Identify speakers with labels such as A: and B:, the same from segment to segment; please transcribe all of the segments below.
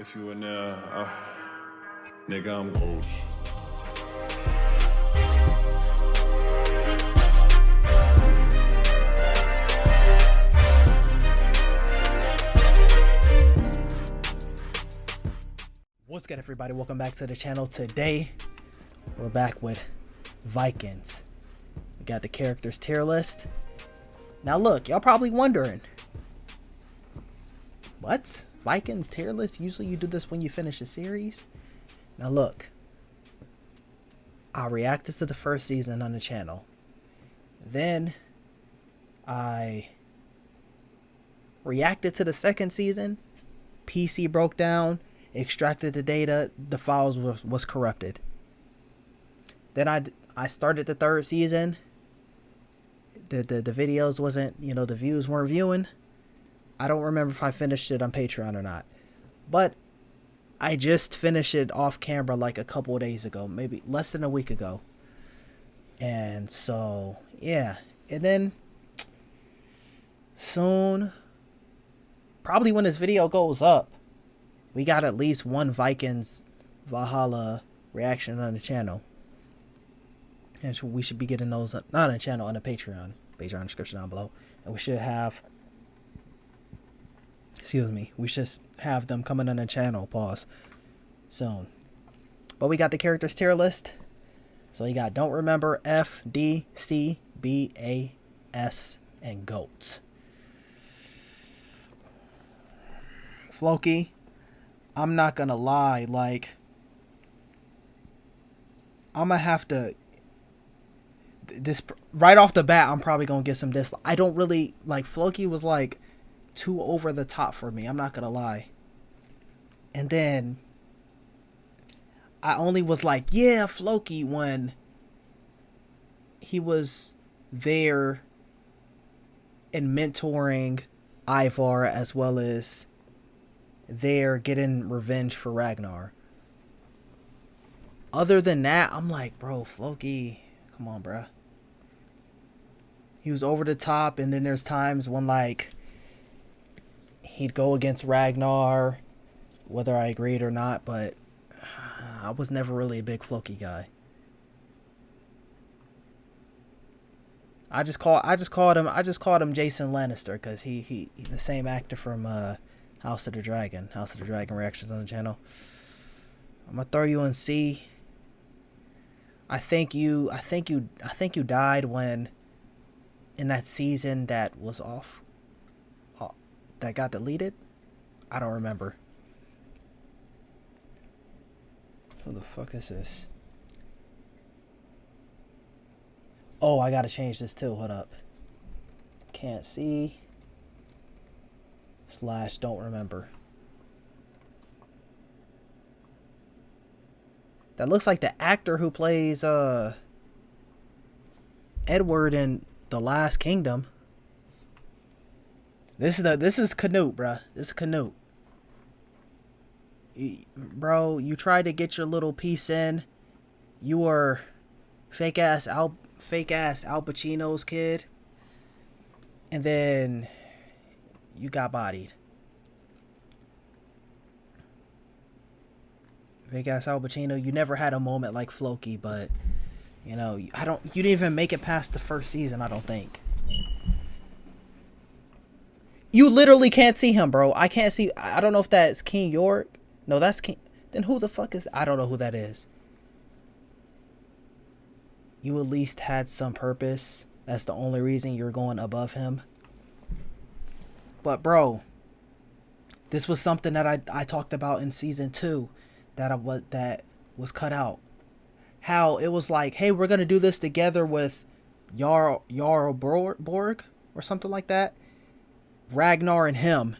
A: If you in there, nigga, I'm ghost.
B: What's good, everybody? Welcome back to the channel. Today we're back with Vikings. We got the characters tier list. Now look, y'all probably wondering, what? Vikings tier list? Usually you do this when you finish a series. Now look, I reacted to the first season on the channel. Then I reacted to the second season. PC broke down, extracted the data, the files was corrupted. Then I started the third season. The videos wasn't, the views weren't viewing. I don't remember if I finished it on Patreon or not, but I just finished it off camera like a couple of days ago, maybe less than a week ago. And so yeah, and then soon, probably when this video goes up, we got at least one Vikings Valhalla reaction on the channel. And so we should be getting those, not on the channel, on the Patreon description down below. And we should have, we should have them coming on the channel, soon. But we got the characters tier list. So you got Don't Remember, F, D, C, B, A, S, and GOAT. Floki, I'm not gonna lie, like, I'm gonna have to, this right off the bat, I'm probably gonna get some dislike. I don't really like, Floki was like too over the top for me, I'm not gonna lie. And then I only was like, yeah, Floki, when he was there and mentoring Ivar, as well as there getting revenge for Ragnar. Other than that, I'm like, bro, Floki, come on, bro. He was over the top, and then there's times when, like, he'd go against Ragnar, whether I agreed or not, but I was never really a big Floki guy. I just called him Jason Lannister, because he the same actor from House of the Dragon reactions on the channel. I'm gonna throw you in C. I think you died when, in that season that was off, that got deleted. I don't remember. Who the fuck is this? Oh, I gotta change this too. Hold up. Can't see. / don't remember. That looks like the actor who plays Edward in The Last Kingdom. This is Canute, bruh. This is Canute. Bro, you tried to get your little piece in. You were fake ass Al Pacino's kid, and then you got bodied. Fake ass Al Pacino. You never had a moment like Floki, but you didn't even make it past the first season, I don't think. You literally can't see him, bro. I can't see. I don't know if that's King York. No, that's King. Then who the fuck is? I don't know who that is. You at least had some purpose. That's the only reason you're going above him. But bro, this was something that I talked about in season 2 that was cut out. How it was like, hey, we're gonna do this together with Jarl Borg or something like that. Ragnar and him,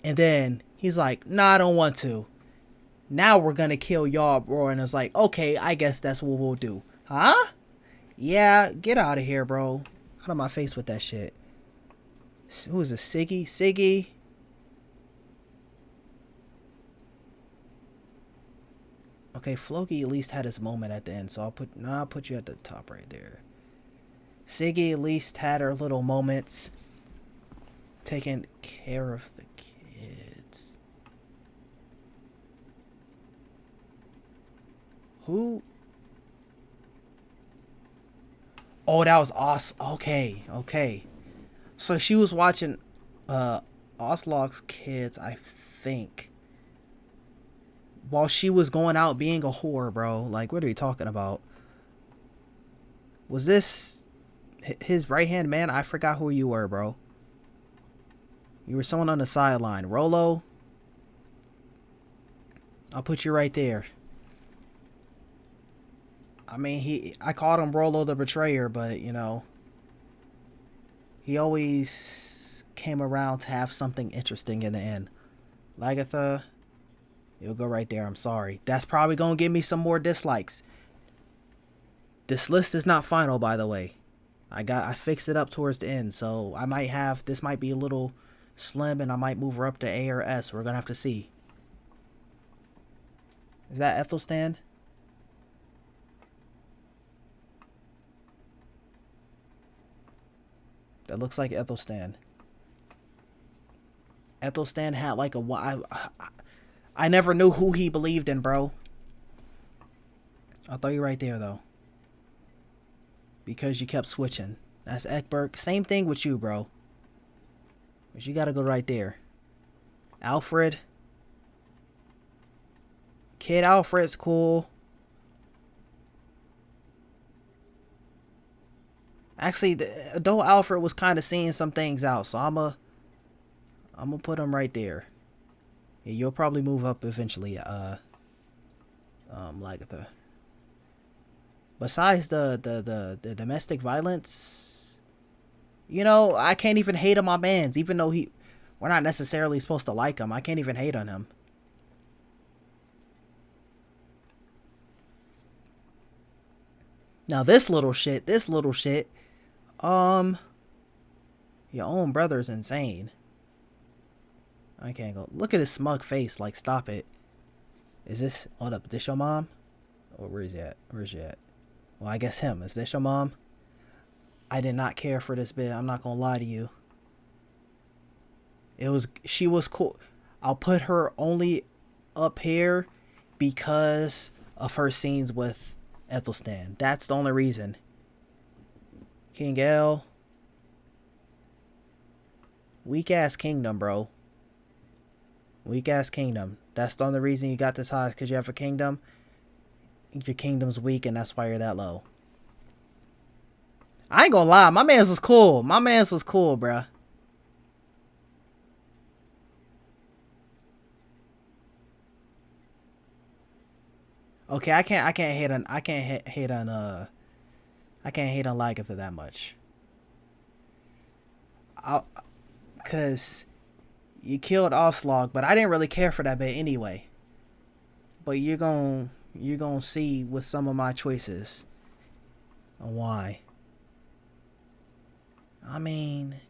B: and then he's like, nah, I don't want to. Now we're gonna kill Jarl Borg, and it's like, okay, I guess that's what we'll do. Huh? Yeah, get out of here, bro. Out of my face with that shit. Who is this? Siggy? Okay, Floki at least had his moment at the end, so I'll put you at the top right there. Siggy at least had her little moments. Taking care of the kids. Who? Oh, that was awesome. Okay, okay. So she was watching Oslog's kids, I think, while she was going out being a whore, bro. Like, what are you talking about? Was this his right-hand man? I forgot who you were, bro. You were someone on the sideline. Rolo? I'll put you right there. I mean, I called him Rolo the Betrayer, but, you know, he always came around to have something interesting in the end. Lagatha, you'll go right there. I'm sorry. That's probably going to give me some more dislikes. This list is not final, by the way. I fixed it up towards the end, so I might have, this might be a little slim, and I might move her up to A or S. We're going to have to see. Is that Ethelstan? That looks like Ethelstan. Ethelstan had like I never knew who he believed in, bro. I'll throw you right there, though. Because you kept switching. That's Ekberg. Same thing with you, bro. But you gotta go right there. Alfred. Kid Alfred's cool. Actually, the adult Alfred was kind of seeing some things out, so I'm gonna put him right there. Yeah, you'll probably move up eventually, Lagatha. Besides the domestic violence, you know, I can't even hate on my mans, even though we're not necessarily supposed to like him. I can't even hate on him. Now this little shit, your own brother's insane. I can't go. Look at his smug face. Like, stop it. Is this, hold up, this your mom? Or where's he at? Where's she at? Well, I guess him. Is this your mom? I did not care for this bit. I'm not gonna lie to you. She was cool. I'll put her only up here because of her scenes with Ethelstan. That's the only reason. King L. Weak ass kingdom, bro. Weak ass kingdom. That's the only reason you got this high, because you have a kingdom. Your kingdom's weak, and that's why you're that low. I ain't gonna lie, my man's was cool. My man's was cool, bruh. Okay, I can't hate on Lagatha that much. Cause you killed Oslog, but I didn't really care for that bit anyway. But you're gonna see with some of my choices why. I mean,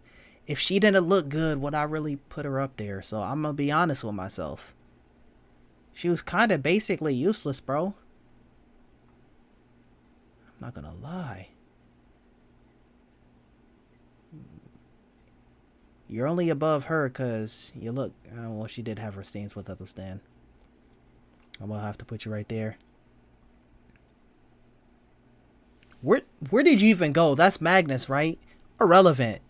B: if she didn't look good, would I really put her up there? So I'm gonna be honest with myself. She was kind of basically useless, bro. I'm not gonna lie. You're only above her because you look... well, she did have her scenes with Ethelstan. I'm gonna have to put you right there. Where did you even go? That's Magnus, right? Irrelevant.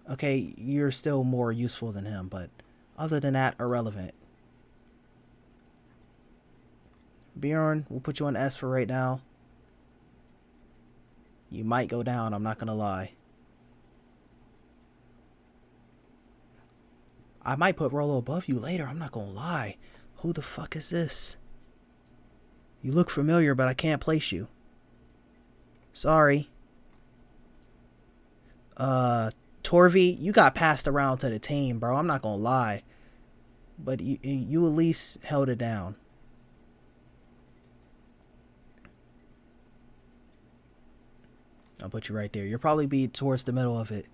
B: Okay, you're still more useful than him, but other than that, irrelevant. Bjorn, we'll put you on S for right now. You might go down, I'm not gonna lie. I might put Rolo above you later, I'm not gonna lie. Who the fuck is this? You look familiar, but I can't place you. Sorry. Torvi, you got passed around to the team, bro. I'm not gonna lie. But you at least held it down. I'll put you right there. You'll probably be towards the middle of it.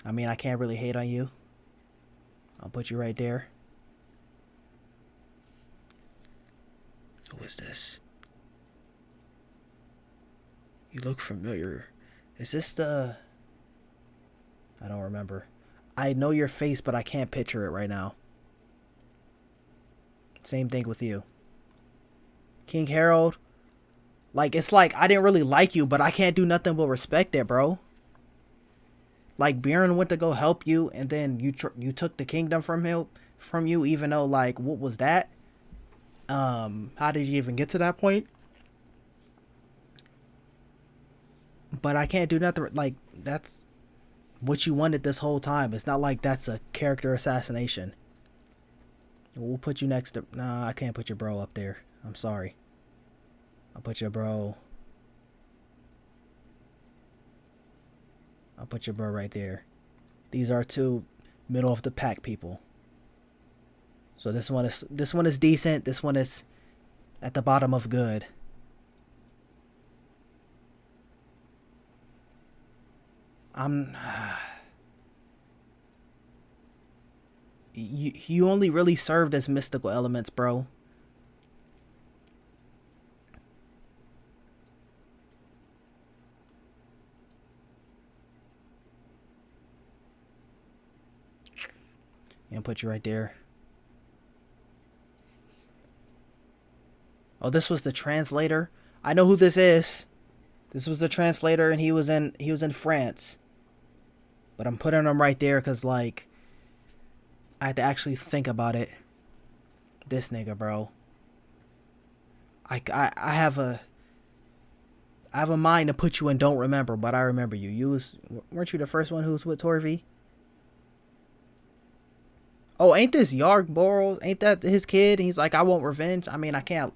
B: I mean, I can't really hate on you. I'll put you right there. Who is this? You look familiar. Is this the... I don't remember. I know your face, but I can't picture it right now. Same thing with you. King Harold, like, it's like I didn't really like you, but I can't do nothing but respect it, bro. Like, Bjorn went to go help you, and then you took the kingdom from you, even though, like, what was that? How did you even get to that point? But I can't do nothing. Like, that's what you wanted this whole time. It's not like that's a character assassination. We'll put you next to... Nah, I can't put your bro up there. I'm sorry. I'll put your bro... I'll put your bro right there. These are two middle of the pack people. So this one is decent. This one is at the bottom of good. You only really served as mystical elements, bro. And put you right there. Oh, this was the translator. I know who this is. This was the translator, and he was in France. But I'm putting him right there because, like, I had to actually think about it. This nigga, bro. I have a mind to put you in don't remember, but I remember you. Weren't you the first one who was with Torvi? Oh, ain't this Yarg Boros? Ain't that his kid? And he's like, I want revenge. I mean, I can't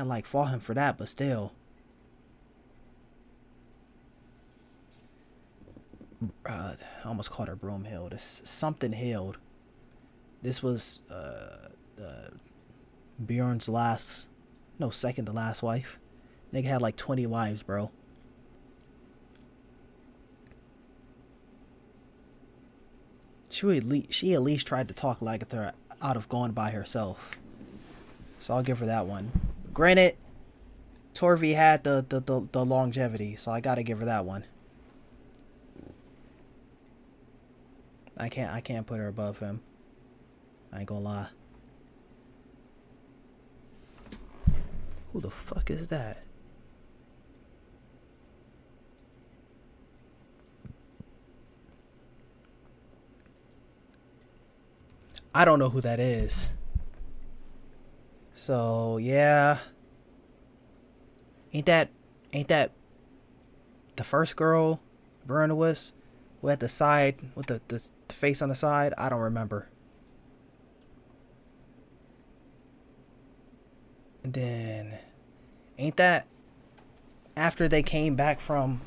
B: like fault him for that, but still. I almost called her Broomhild. It's something Hild. This was Bjorn's second to last wife. Nigga had like 20 wives, bro. She at least tried to talk Lagertha out of going by herself. So I'll give her that one. Granted, Torvi had the longevity, so I gotta give her that one. I can't put her above him. I ain't gonna lie. Who the fuck is that? I don't know who that is. So yeah. Ain't that the first girl Verona was? Who had the side with the face on the side? I don't remember. And then ain't that after they came back from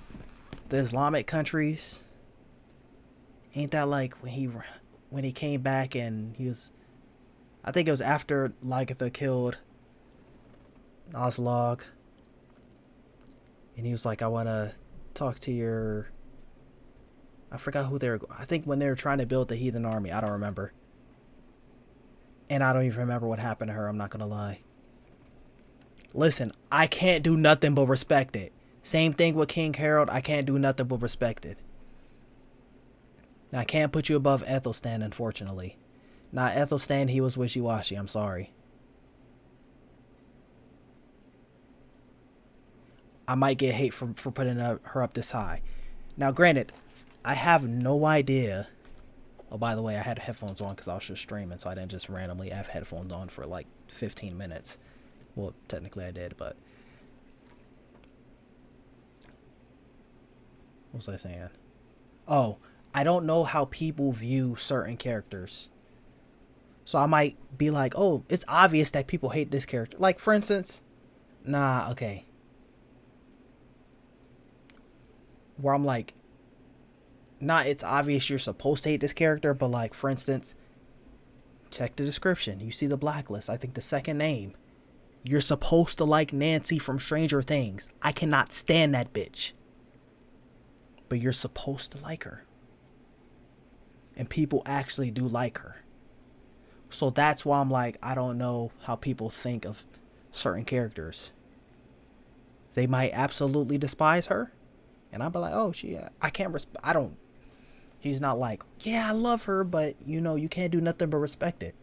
B: the Islamic countries? Ain't that like when he came back and he was, I think it was after Lagertha killed Oslog. And he was like, I want to talk to your... I forgot who they were... I think when they were trying to build the heathen army. I don't remember. And I don't even remember what happened to her. I'm not going to lie. Listen, I can't do nothing but respect it. Same thing with King Harold. I can't do nothing but respect it. Now, I can't put you above Ethelstan, unfortunately. Now, Ethelstan, he was wishy-washy. I'm sorry. I might get hate for putting her up this high. Now, granted, I have no idea. Oh, by the way, I had headphones on because I was just streaming, so I didn't just randomly have headphones on for like 15 minutes. Well, technically I did, but... What was I saying? Oh, I don't know how people view certain characters. So I might be like, oh, it's obvious that people hate this character. Like, for instance... Nah, okay. Where I'm like... Not it's obvious you're supposed to hate this character, but like, for instance... Check the description. You see the blacklist. I think the second name. You're supposed to like Nancy from Stranger Things. I cannot stand that bitch. But you're supposed to like her. And people actually do like her. So that's why I'm like, I don't know how people think of certain characters. They might absolutely despise her. And I'll be like, oh, I can't I don't... She's not like, yeah, I love her, but you know, you can't do nothing but respect it.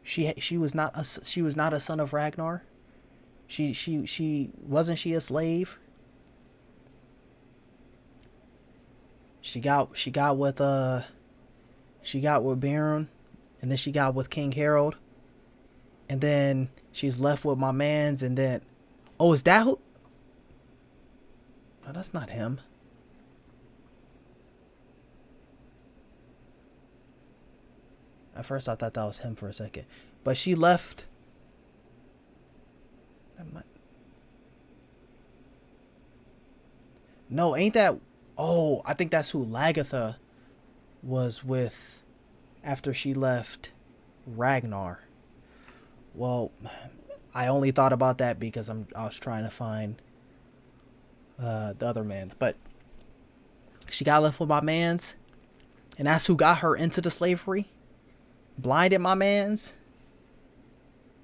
B: She was not a son of Ragnar. She wasn't she a slave? She got with Baron, and then she got with King Harold, and then she's left with my man's, and then, oh, is that who? No, that's not him. At first I thought that was him for a second, but she left. No, ain't that? Oh, I think that's who Lagatha was with after she left Ragnar. Well, I only thought about that because I was trying to find the other man's, but she got left with my man's, and that's who got her into the slavery. Blinded my man's,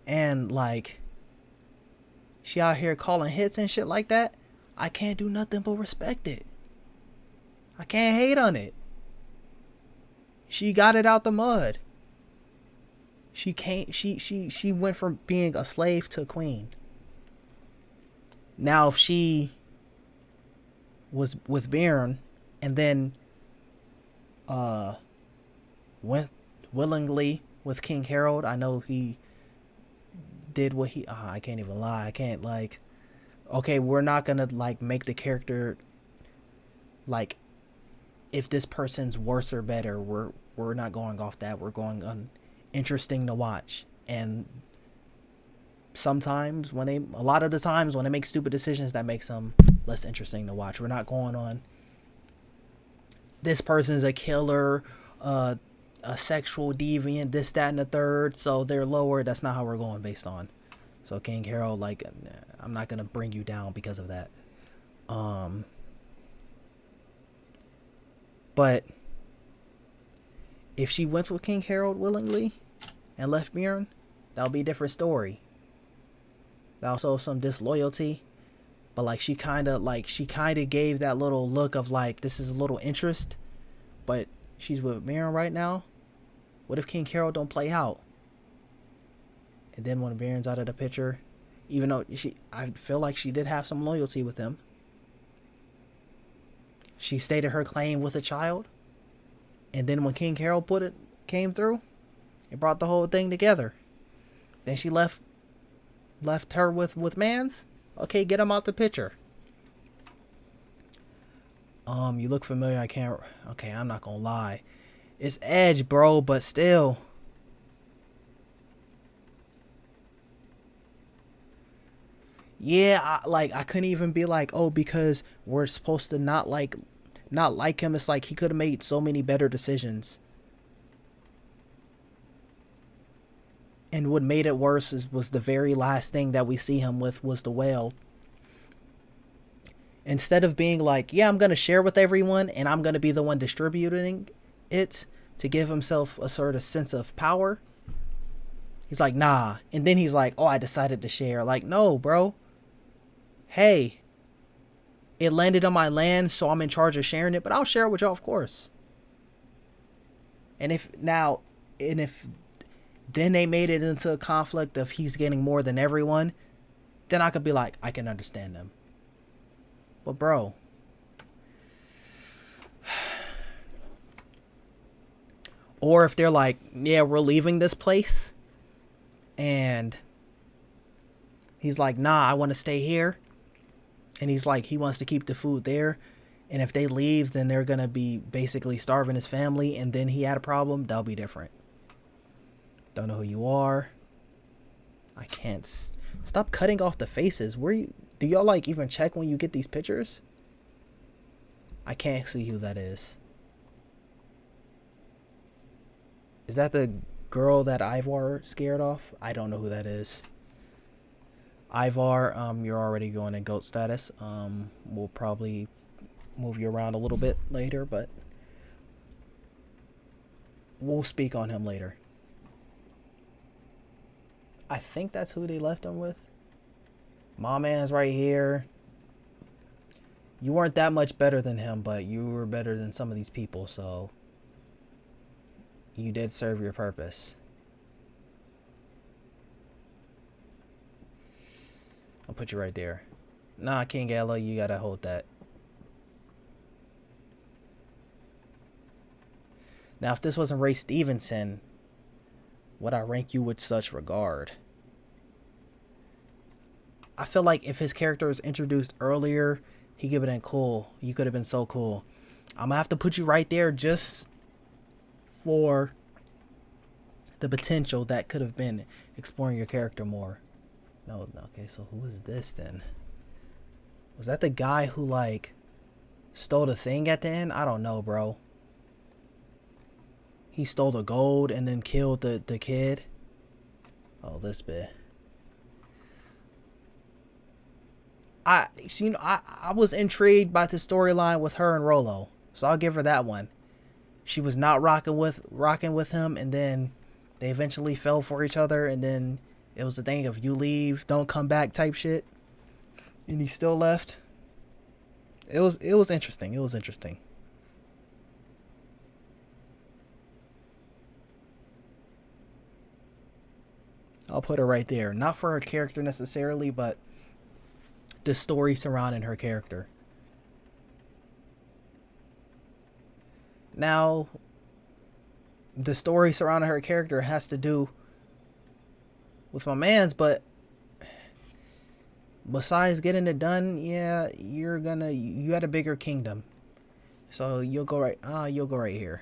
B: and like, she out here calling hits and shit like that. I can't do nothing but respect it. I can't hate on it. She got it out the mud. She went from being a slave to a queen. Now if she was with Baron and then went willingly with King Harold, I know he did what he I can't even lie. I can't, like, okay, we're not gonna like make the character like if this person's worse or better. We're not going off that. We're going on interesting to watch. And sometimes a lot of the times when they make stupid decisions, that makes them less interesting to watch. We're not going on this person's a killer, a sexual deviant, this, that, and the third, so they're lower. That's not how we're going based on. So King Harold, like, I'm not gonna bring you down because of that. But if she went with King Harold willingly and left Mirren, that'll be a different story. That'll show some disloyalty. But like she kinda gave that little look of like, this is a little interest, but she's with Mirren right now. What if King Harold don't play out? And then when Mirren's out of the picture, even though I feel like she did have some loyalty with him, she stated her claim with a child. And then when King Harold came through, it brought the whole thing together. Then she left her with Mans. Okay, get him out the picture. You look familiar. I can't. Okay, I'm not gonna lie. It's Edge, bro, but still. Yeah, I couldn't even be like, oh, because we're supposed to not like him. It's like he could have made so many better decisions. And what made it worse was the very last thing that we see him with was the whale. Instead of being like, yeah, I'm going to share with everyone and I'm going to be the one distributing it to give himself a sort of sense of power, he's like, nah. And then he's like, oh, I decided to share. Like, no, bro. Hey, it landed on my land, so I'm in charge of sharing it, but I'll share it with y'all, of course. And if then they made it into a conflict of he's getting more than everyone, then I could be like, I can understand them. But bro, or if they're like, yeah, we're leaving this place, and he's like, nah, I want to stay here, and he's like, he wants to keep the food there, and if they leave, then they're gonna be basically starving his family, and then he had a problem, that'll be different. Don't know who you are. I can't stop cutting off the faces. Do y'all like even check when you get these pictures? I can't see who that is. Is that the girl that Ivar scared off? I don't know who that is. Ivar, you're already going in GOAT status. We'll probably move you around a little bit later, but we'll speak on him later. I think that's who they left him with. My man's right here. You weren't that much better than him, but you were better than some of these people, so you did serve your purpose. I'll put you right there. Nah, King Ella, you gotta hold that. Now, if this wasn't Ray Stevenson, would I rank you with such regard? I feel like if his character was introduced earlier, he could have been cool. You could have been so cool. I'm gonna have to put you right there just for the potential that could have been exploring your character more. No, okay, so who is this then? Was that the guy who, like, stole the thing at the end? I don't know, bro. He stole the gold and then killed the kid. Oh, this bit. I was intrigued by the storyline with her and Rollo, so I'll give her that one. She was not rocking with him, and then they eventually fell for each other, and then it was a thing of you leave, don't come back type shit, and he still left. It was interesting. It was interesting. I'll put her right there. Not for her character necessarily, but the story surrounding her character. Now, the story surrounding her character has to do with my man's, but besides getting it done, yeah, you had a bigger kingdom. So you'll go right here.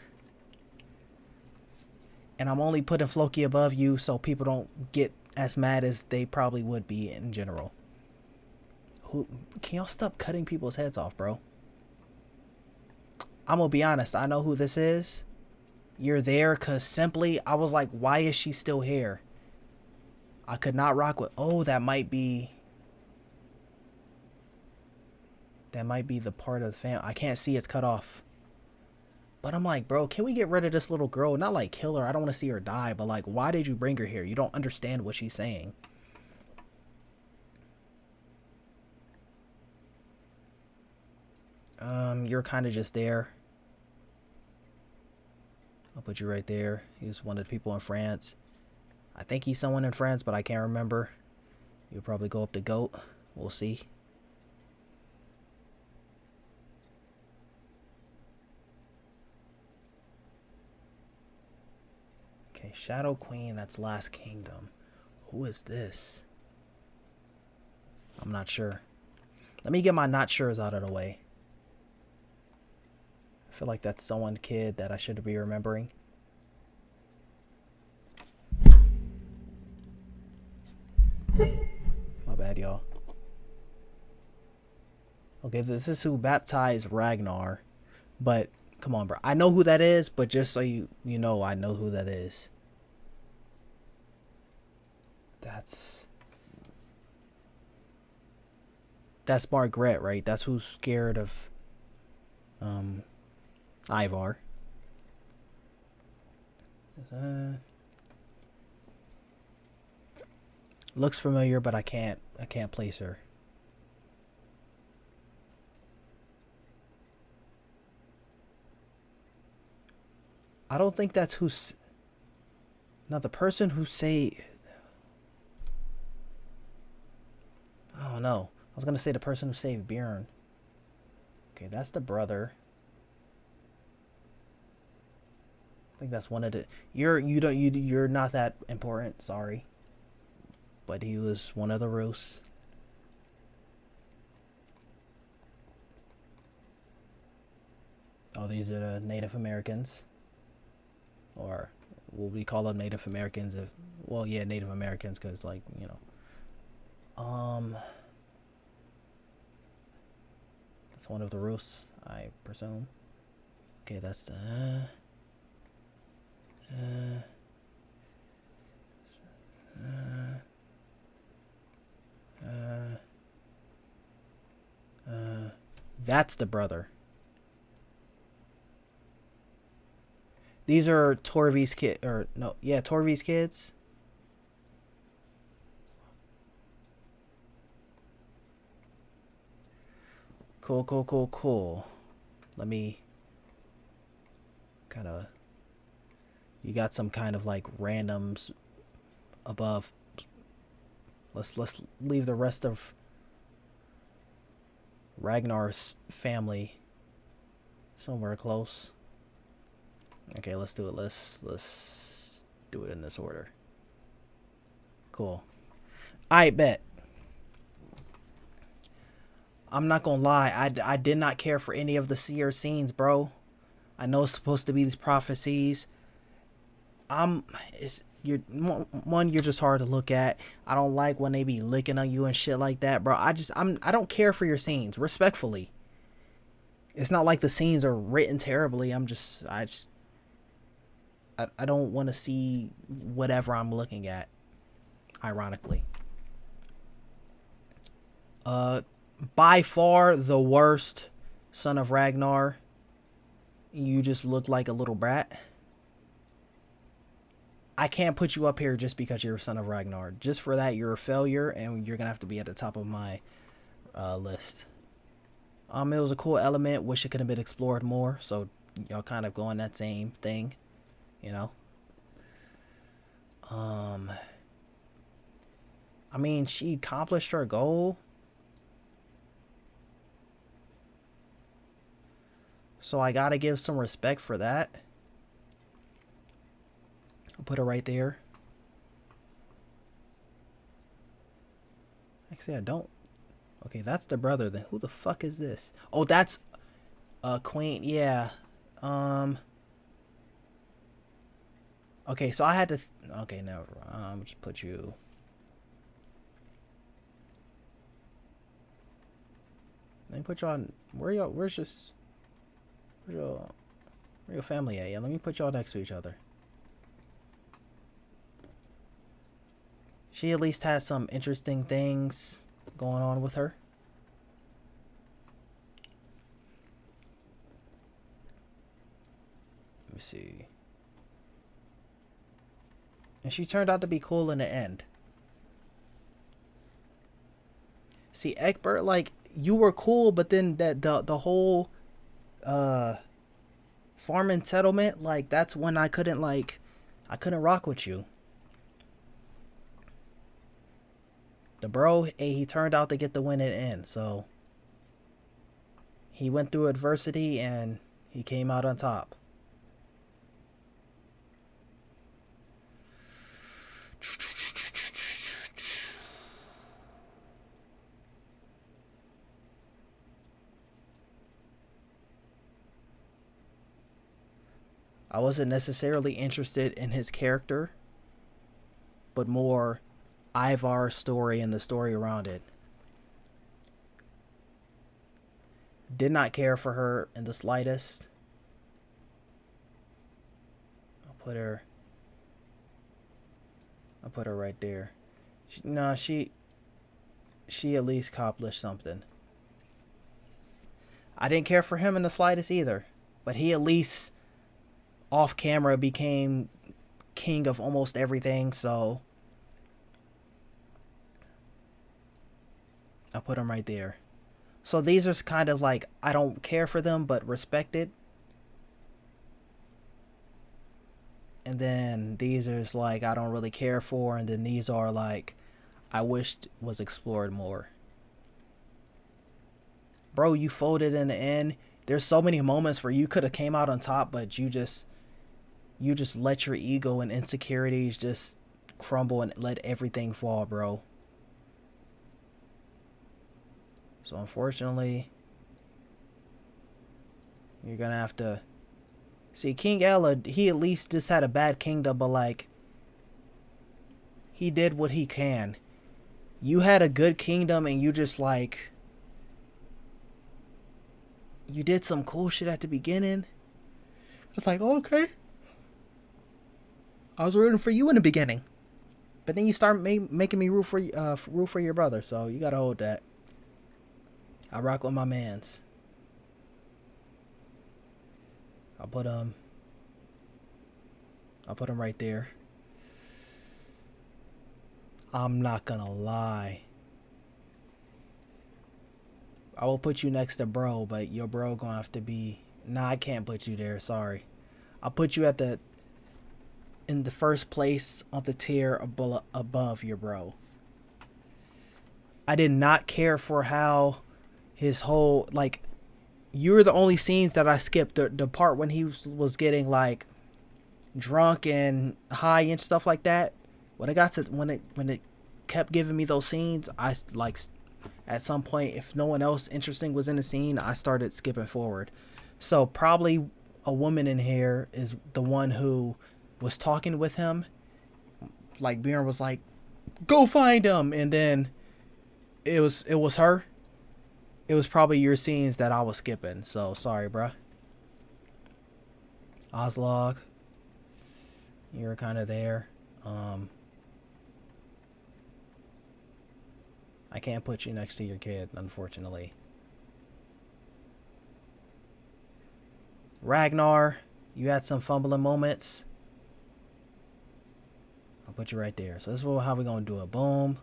B: And I'm only putting Floki above you so people don't get as mad as they probably would be in general. Can y'all stop cutting people's heads off, bro? I'm gonna be honest, I know who this is. You're there because simply I was like, why is she still here? I could not rock with, oh, that might be the part of the family. I can't see, it's cut off. But I'm like, bro, can we get rid of this little girl? Not like kill her, I don't want to see her die, but like, why did you bring her here? You don't understand what she's saying. You're kind of just there. I'll put you right there. He was one of the people in France. I think he's someone in France, but I can't remember. You'll probably go up to GOAT. We'll see. Okay, Shadow Queen, that's Last Kingdom. Who is this? I'm not sure. Let me get my not sures out of the way. I feel like that's someone kid that I should be remembering. My bad, y'all. Okay, this is who baptized Ragnar. But, come on, bro. I know who that is, but just so you know, I know who that is. That's Margaret, right? That's who's scared of Ivar. Looks familiar, but I can't place her. I don't think that's who's not the person who say. Oh no, I was gonna say the person who saved Bjorn. Okay, that's the brother. I think that's one of the. You're not that important. Sorry, but he was one of the Roos. Oh, these are the Native Americans, or will we call them Native Americans? Well, yeah, Native Americans, because like that's one of the Roos, I presume. Okay, that's the. That's the brother. These are Torvi's kid, or no, yeah, Torvi's kids. Cool, cool, cool, cool. Let me kind of... You got some kind of like randoms above. Let's leave the rest of Ragnar's family somewhere close. Okay, let's do it. Let's do it in this order. Cool. I bet. I'm not gonna lie. I did not care for any of the seer scenes, bro. I know it's supposed to be these prophecies. You're just hard to look at. I don't like when they be licking on you and shit like that, bro. I don't care for your scenes, respectfully. It's not like the scenes are written terribly. I don't want to see whatever I'm looking at, ironically. By far the worst son of Ragnar. You just look like a little brat. I can't put you up here just because you're a son of Ragnar. Just for that, you're a failure, and you're gonna have to be at the top of my list. It was a cool element. Wish it could have been explored more. So y'all kind of going that same thing, you know. I mean, she accomplished her goal. So I gotta give some respect for that. I'll put her right there. Actually, I don't. Okay, that's the brother. Then who the fuck is this? Oh, that's Queen. Yeah. Okay, so I had to. Okay, no. Just put you. Let me put you on. Where's your family at? Yeah, let me put y'all next to each other. She at least has some interesting things going on with her. Let me see. And she turned out to be cool in the end. See, Egbert, like, you were cool, but then the whole farming settlement, like, that's when I couldn't rock with you. The bro, he turned out to get the win in the end, so he went through adversity and he came out on top. I wasn't necessarily interested in his character, but more Ivar's story and the story around it. Did not care for her in the slightest. I'll put her right there. She at least accomplished something. I didn't care for him in the slightest either, but he at least off camera became king of almost everything, so I'll put him right there. So these are kind of like, I don't care for them, but respected. And then these are just like, I don't really care for. And then these are like, I wished was explored more. Bro, you folded in the end. There's so many moments where you could have came out on top, but you just let your ego and insecurities just crumble and let everything fall, bro. So unfortunately, you're gonna have to see King Ella. He at least just had a bad kingdom, but like, he did what he can. You had a good kingdom and you just like, you did some cool shit at the beginning. It's like, okay, I was rooting for you in the beginning, but then you start making me root for your brother. So you gotta hold that. I rock with my mans. I'll put him right there. I'm not gonna lie. I will put you next to bro, but your bro gonna have to be. Nah, I can't put you there. Sorry. I'll put you in the first place on the tier above your bro. I did not care for how his whole, like, you were the only scenes that I skipped. The part when he was getting like drunk and high and stuff like that. When it kept giving me those scenes, I like at some point, if no one else interesting was in the scene, I started skipping forward. So probably a woman in here is the one who was talking with him. Like Bjorn was like, "Go find him," and then it was her. It was probably your scenes that I was skipping. So sorry, bruh. Oslog, you were kind of there. I can't put you next to your kid, unfortunately. Ragnar, you had some fumbling moments. I'll put you right there. So this is how we're going to do it. Boom.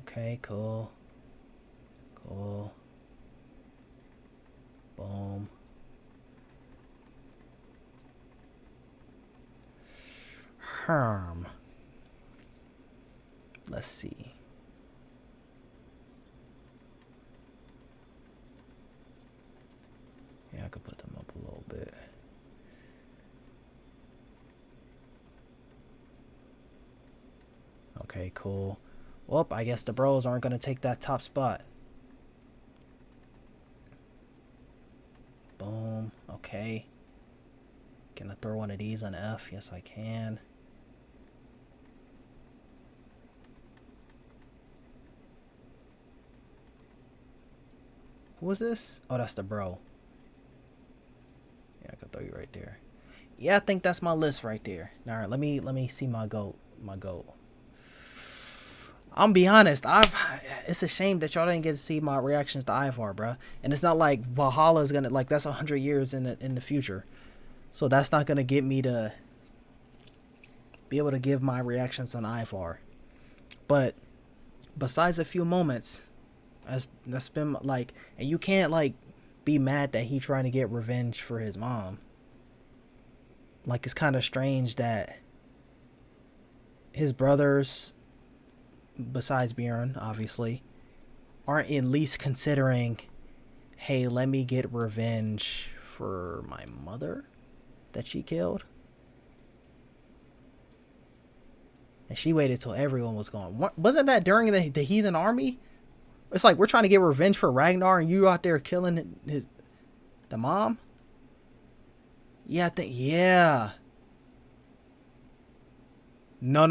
B: Okay, cool. Cool. Boom. Herm. Let's see. Yeah, I could put them up a little bit. Okay, cool. Well, I guess the bros aren't going to take that top spot. Boom. Okay. Can I throw one of these on F? Yes, I can. Who was this? Oh, that's the bro. Yeah, I could throw you right there. Yeah, I think that's my list right there. All right, let me see my goat. My goat. I'm be honest. It's a shame that y'all didn't get to see my reactions to Ivar, bruh. And it's not like Valhalla is gonna, like, that's 100 years in the future, so that's not gonna get me to be able to give my reactions on Ivar. But besides a few moments, that's been like, and you can't like be mad that he trying to get revenge for his mom. Like, it's kind of strange that his brothers, besides Bjorn, obviously, aren't at least considering, hey, let me get revenge for my mother that she killed. And she waited till everyone was gone. Wasn't that during the heathen army? It's like, we're trying to get revenge for Ragnar and you out there killing the mom? Yeah, I think, yeah. No.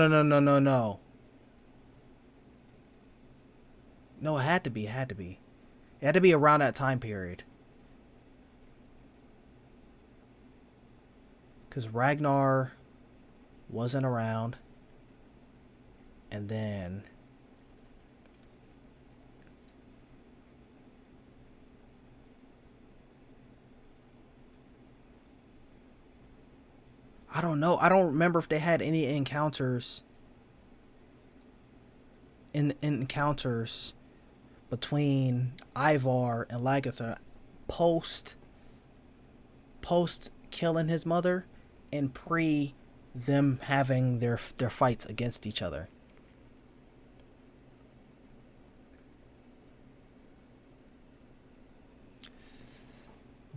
B: No, it had to be. It had to be around that time period. Because Ragnar wasn't around. And then I don't know. I don't remember if they had any encounters between Ivar and Lagertha post killing his mother and pre them having their fights against each other.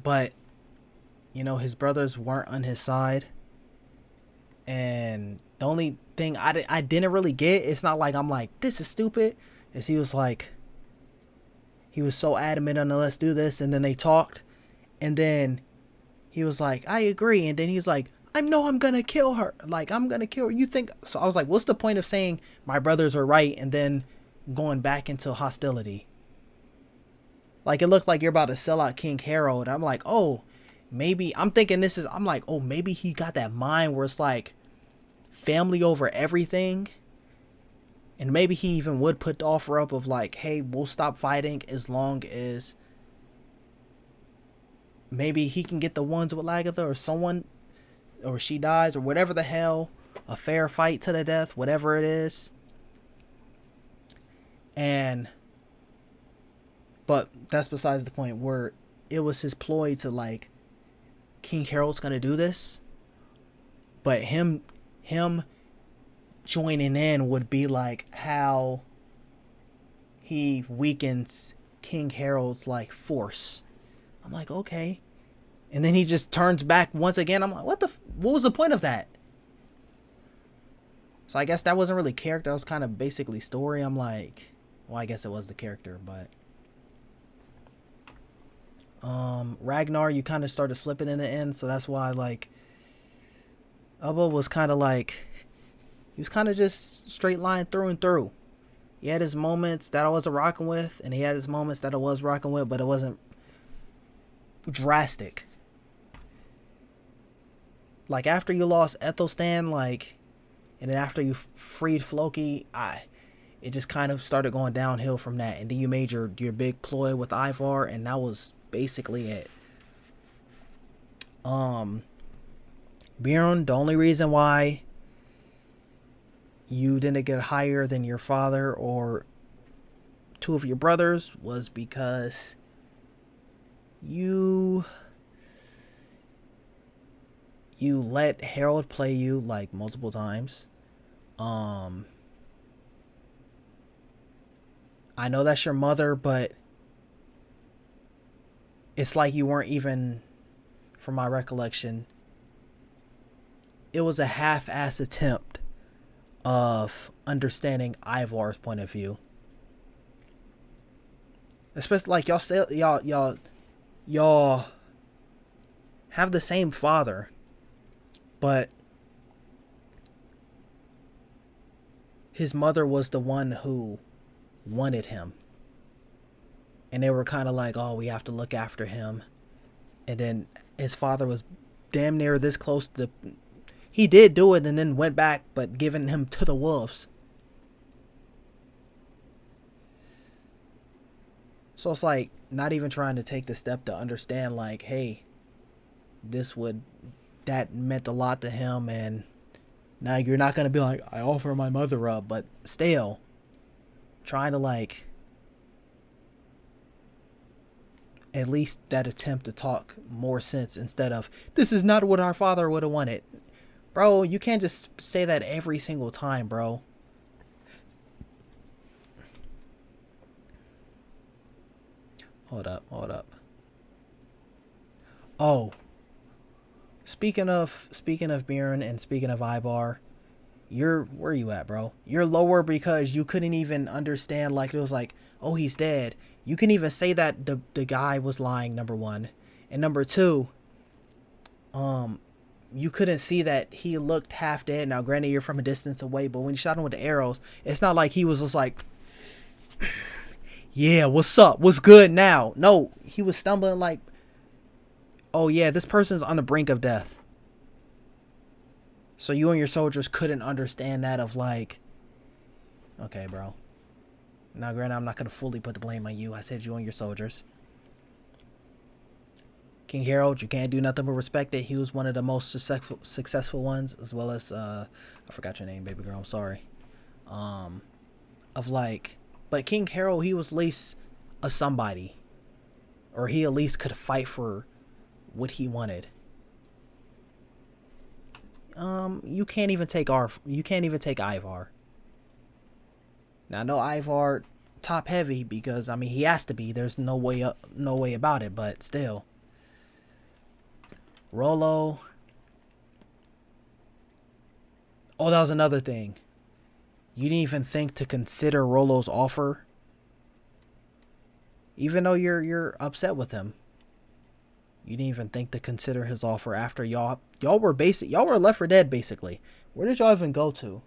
B: But you know, his brothers weren't on his side. And the only thing I didn't really get, it's not like I'm like, this is stupid, is he was so adamant on, let's do this, and then they talked, and then he was like, I agree, and then he's like, I'm gonna kill her, like, I'm gonna kill her, you think? So I was like, what's the point of saying my brothers are right and then going back into hostility? Like, it looked like you're about to sell out King Harold. I'm like, oh, maybe, I'm thinking I'm like, oh, maybe he got that mind where it's like family over everything. And maybe he even would put the offer up of like, hey, we'll stop fighting as long as maybe he can get the ones with Lagertha or someone, or she dies or whatever the hell, a fair fight to the death, whatever it is. And but that's besides the point. Where it was his ploy to like, King Harold's gonna do this, but him joining in would be like how he weakens King Harold's like force. I'm like, okay. And then he just turns back once again. I'm like, what was the point of that? So I guess that wasn't really character. That was kind of basically story. I'm like, well, I guess it was the character, but Ragnar, you kind of started slipping in the end, so that's why like Ubba was kind of like, he was kind of just straight line through and through. He had his moments that I wasn't rocking with, and he had his moments that I was rocking with, but it wasn't drastic. Like after you lost Ethelstan, like, and then after you freed Floki, it just kind of started going downhill from that. And then you made your big ploy with Ivar, and that was basically it. Bjorn, the only reason why you didn't get higher than your father or two of your brothers was because you let Harold play you like multiple times. I know that's your mother, but it's like you weren't even, from my recollection, it was a half-ass attempt of understanding Ivar's point of view. Especially like y'all have the same father, but his mother was the one who wanted him. And they were kind of like, oh, we have to look after him. And then his father was damn near this close to... He did do it and then went back, but giving him to the wolves. So it's like not even trying to take the step to understand like, hey, that meant a lot to him, and now you're not going to be like, I offer my mother up, but still trying to like at least that attempt to talk more sense instead of, this is not what our father would have wanted. Bro, you can't just say that every single time, bro. Hold up. Oh. Speaking of Bjorn and speaking of Ivar, where are you at, bro? You're lower because you couldn't even understand, like, it was like, oh, he's dead. You can even say that the guy was lying, number one. And number two, you couldn't see that he looked half dead. Now, granted, you're from a distance away, but when you shot him with the arrows, it's not like he was just like, yeah, what's up? What's good now? No, he was stumbling like, oh yeah, this person's on the brink of death. So you and your soldiers couldn't understand that of like, okay, bro. Now, granted, I'm not going to fully put the blame on you. I said you and your soldiers. King Harold, you can't do nothing but respect it. He was one of the most successful ones, as well as, I forgot your name, baby girl. I'm sorry. Of like, but King Harold, he was at least a somebody. Or he at least could fight for what he wanted. You can't even take Ivar. Now, I know Ivar top heavy because, I mean, he has to be. There's no way about it, but still. Rollo. Oh, that was another thing. You didn't even think to consider Rollo's offer, even though you're upset with him. You didn't even think to consider his offer after y'all were left for dead basically. Where did y'all even go to?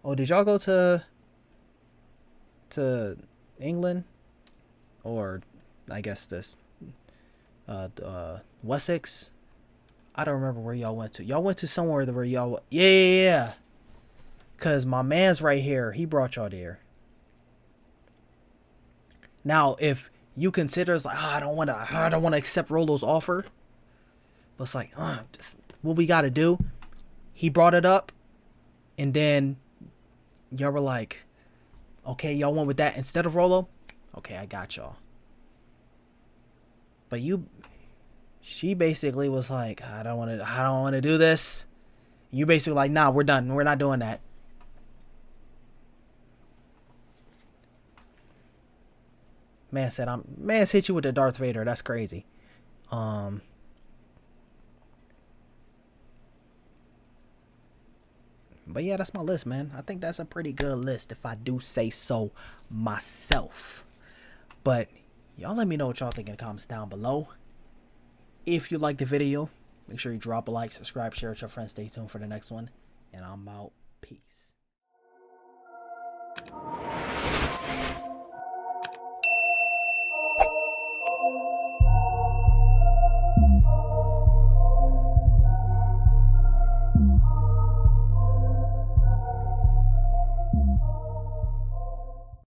B: Oh, did y'all go to England, or I guess this Wessex? I don't remember where y'all went to. Y'all went to somewhere where y'all... Yeah. Because my man's right here. He brought y'all there. Now, if you consider it's like, I don't want to accept Rollo's offer. But it's like, just what we got to do. He brought it up. And then y'all were like, okay, y'all went with that instead of Rolo. Okay, I got y'all. But she basically was like, I don't want to do this. You basically like, nah, we're done. We're not doing that. Man's hit you with the Darth Vader. That's crazy. But yeah, that's my list, man. I think that's a pretty good list if I do say so myself. But y'all let me know what y'all think in the comments down below. If you like the video, make sure you drop a like, subscribe, share with your friends. Stay tuned for the next one. And I'm out. Peace.